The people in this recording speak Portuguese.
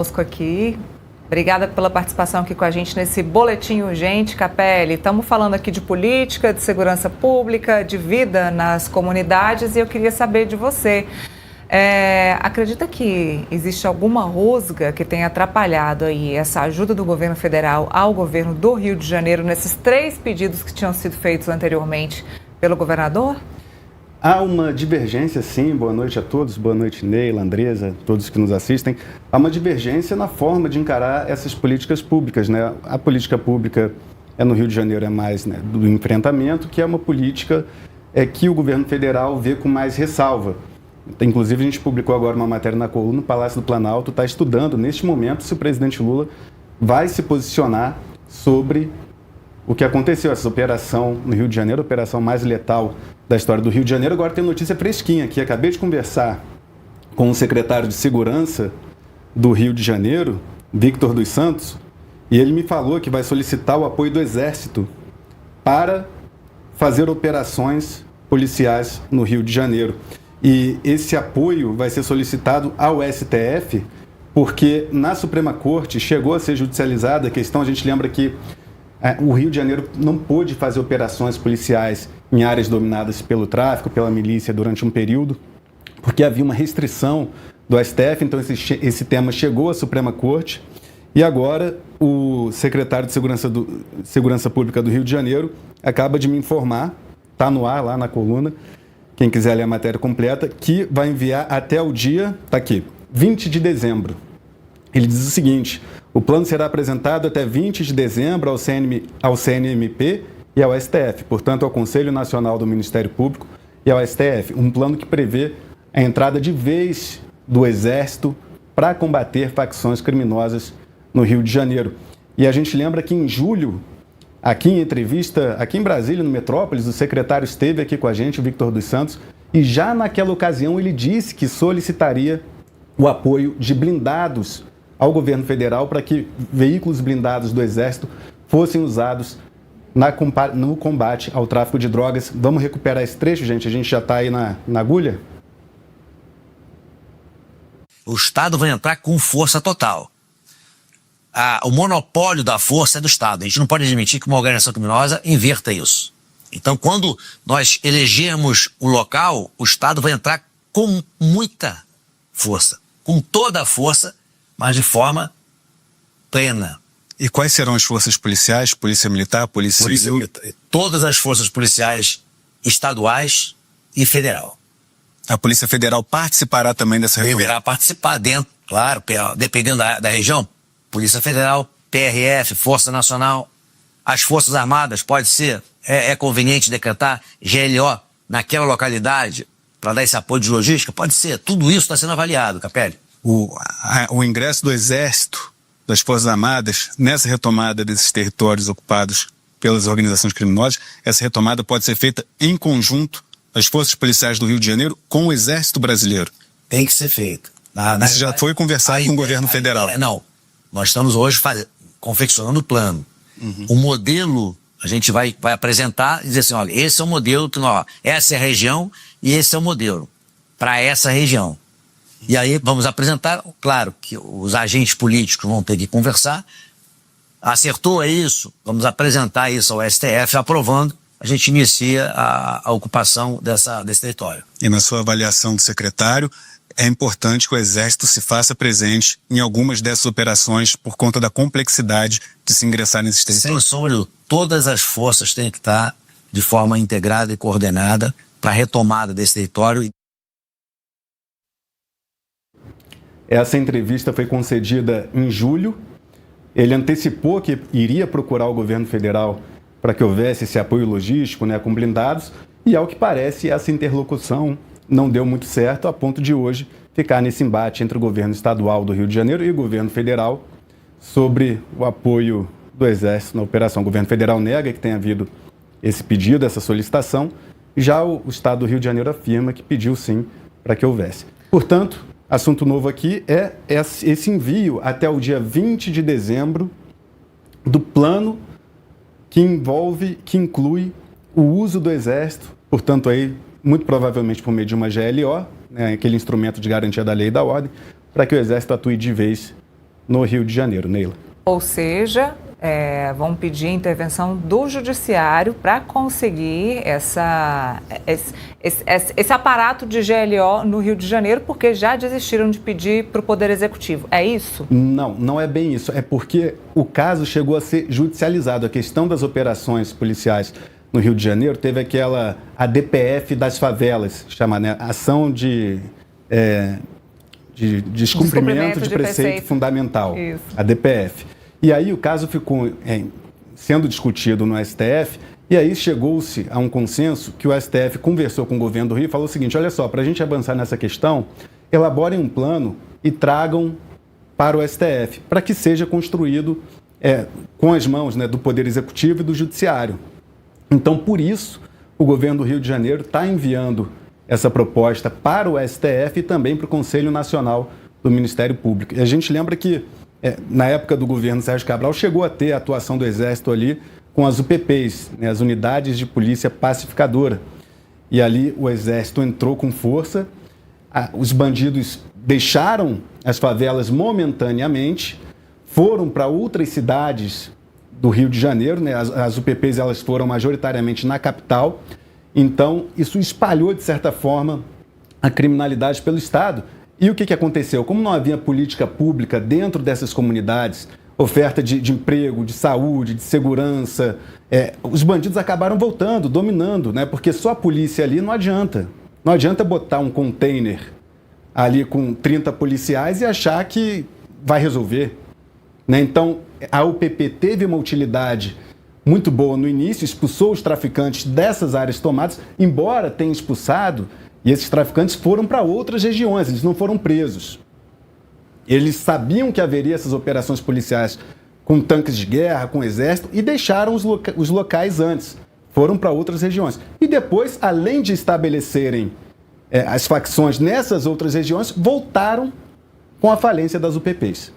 Conosco aqui. Obrigada pela participação aqui com a gente nesse boletim urgente, Capelli. Estamos falando aqui de política, de segurança pública, de vida nas comunidades e eu queria saber de você. Acredita que existe alguma rusga que tenha atrapalhado aí essa ajuda do governo federal ao governo do Rio de Janeiro nesses 3 pedidos que tinham sido feitos anteriormente pelo governador? Há uma divergência, sim. Boa noite a todos. Boa noite, Neila, Andresa, todos que nos assistem. Há uma divergência na forma de encarar essas políticas públicas, né? A política pública no Rio de Janeiro é mais, né, do enfrentamento, que é uma política que o governo federal vê com mais ressalva. Inclusive, a gente publicou agora uma matéria na coluna, o Palácio do Planalto está estudando, neste momento, se o presidente Lula vai se posicionar sobre o que aconteceu, essa operação no Rio de Janeiro, a operação mais letal da história do Rio de Janeiro. Agora tem notícia fresquinha aqui. Acabei de conversar com o secretário de Segurança do Rio de Janeiro, Victor dos Santos, e ele me falou que vai solicitar o apoio do Exército para fazer operações policiais no Rio de Janeiro. E esse apoio vai ser solicitado ao STF, porque na Suprema Corte chegou a ser judicializada a questão. A gente lembra que o Rio de Janeiro não pôde fazer operações policiais em áreas dominadas pelo tráfico, pela milícia durante um período, porque havia uma restrição do STF. Então esse tema chegou à Suprema Corte e agora o secretário de Segurança Pública do Rio de Janeiro acaba de me informar, está no ar lá na coluna, quem quiser ler a matéria completa, que vai enviar até o dia, está aqui, 20 de dezembro. Ele diz o seguinte: o plano será apresentado até 20 de dezembro ao CNMP e ao STF, portanto, ao Conselho Nacional do Ministério Público e ao STF. Um plano que prevê a entrada de vez do Exército para combater facções criminosas no Rio de Janeiro. E a gente lembra que em julho, aqui em entrevista, aqui em Brasília, no Metrópolis, o secretário esteve aqui com a gente, o Victor dos Santos, e já naquela ocasião ele disse que solicitaria o apoio de blindados ao governo federal para que veículos blindados do Exército fossem usados no combate ao tráfico de drogas. Vamos recuperar esse trecho, gente? A gente já está aí na agulha? O Estado vai entrar com força total. O monopólio da força é do Estado. A gente não pode admitir que uma organização criminosa inverta isso. Então, quando nós elegemos o local, o Estado vai entrar com muita força, com toda a força, mas de forma plena. E quais serão as forças policiais? Polícia Militar, Polícia Civil? Todas as forças policiais estaduais e federal. A Polícia Federal participará também dessa reunião? Deverá participar dentro, claro, dependendo da região. Polícia Federal, PRF, Força Nacional, as Forças Armadas, pode ser, é conveniente decretar GLO naquela localidade para dar esse apoio de logística? Pode ser, tudo isso está sendo avaliado, Capelli. O ingresso do Exército, das Forças Armadas, nessa retomada desses territórios ocupados pelas organizações criminosas, essa retomada pode ser feita em conjunto das Forças Policiais do Rio de Janeiro com o Exército Brasileiro. Tem que ser feito. Isso já foi conversado com o governo federal? Não. Nós estamos hoje confeccionando o plano. O modelo a gente vai apresentar e dizer assim, olha, esse é o modelo, essa é a região e esse é o modelo para essa região. E aí vamos apresentar, claro que os agentes políticos vão ter que conversar. Acertou isso? Vamos apresentar isso ao STF, aprovando, a gente inicia a ocupação desse território. E na sua avaliação do secretário, é importante que o Exército se faça presente em algumas dessas operações por conta da complexidade de se ingressar nesses territórios? Sem sombra, todas as forças têm que estar de forma integrada e coordenada para a retomada desse território. Essa entrevista foi concedida em julho. Ele antecipou que iria procurar o governo federal para que houvesse esse apoio logístico, né, com blindados, e ao que parece essa interlocução não deu muito certo, a ponto de hoje ficar nesse embate entre o governo estadual do Rio de Janeiro e o governo federal sobre o apoio do Exército na operação. O governo federal nega que tenha havido esse pedido, essa solicitação, e já o Estado do Rio de Janeiro afirma que pediu sim para que houvesse. Portanto, assunto novo aqui é esse envio até o dia 20 de dezembro do plano que inclui o uso do Exército, portanto, aí, muito provavelmente por meio de uma GLO, né, aquele instrumento de garantia da lei e da ordem, para que o Exército atue de vez no Rio de Janeiro, Neila. Ou seja, vão pedir a intervenção do judiciário para conseguir esse aparato de GLO no Rio de Janeiro, porque já desistiram de pedir para o Poder Executivo. É isso? Não, não é bem isso. É porque o caso chegou a ser judicializado. A questão das operações policiais no Rio de Janeiro teve a DPF das favelas, chama, né? Ação de descumprimento de preceito fundamental, isso. A DPF. E aí o caso ficou sendo discutido no STF, e aí chegou-se a um consenso que o STF conversou com o governo do Rio e falou o seguinte: olha só, para a gente avançar nessa questão, elaborem um plano e tragam para o STF, para que seja construído com as mãos, né, do Poder Executivo e do Judiciário. Então, por isso, o governo do Rio de Janeiro está enviando essa proposta para o STF e também para o Conselho Nacional do Ministério Público. E a gente lembra que, na época do governo Sérgio Cabral, chegou a ter a atuação do Exército ali com as UPPs, né, as Unidades de Polícia Pacificadora. E ali o Exército entrou com força, os bandidos deixaram as favelas momentaneamente, foram para outras cidades do Rio de Janeiro, né, as UPPs elas foram majoritariamente na capital. Então, isso espalhou, de certa forma, a criminalidade pelo Estado. E o que aconteceu? Como não havia política pública dentro dessas comunidades, oferta de emprego, de saúde, de segurança, os bandidos acabaram voltando, dominando, né? Porque só a polícia ali não adianta. Não adianta botar um container ali com 30 policiais e achar que vai resolver, né? Então, a UPP teve uma utilidade muito boa no início, expulsou os traficantes dessas áreas tomadas, embora tenha expulsado, e esses traficantes foram para outras regiões, eles não foram presos. Eles sabiam que haveria essas operações policiais com tanques de guerra, com exército, e deixaram os locais antes. Foram para outras regiões. E depois, além de estabelecerem as facções nessas outras regiões, voltaram com a falência das UPPs.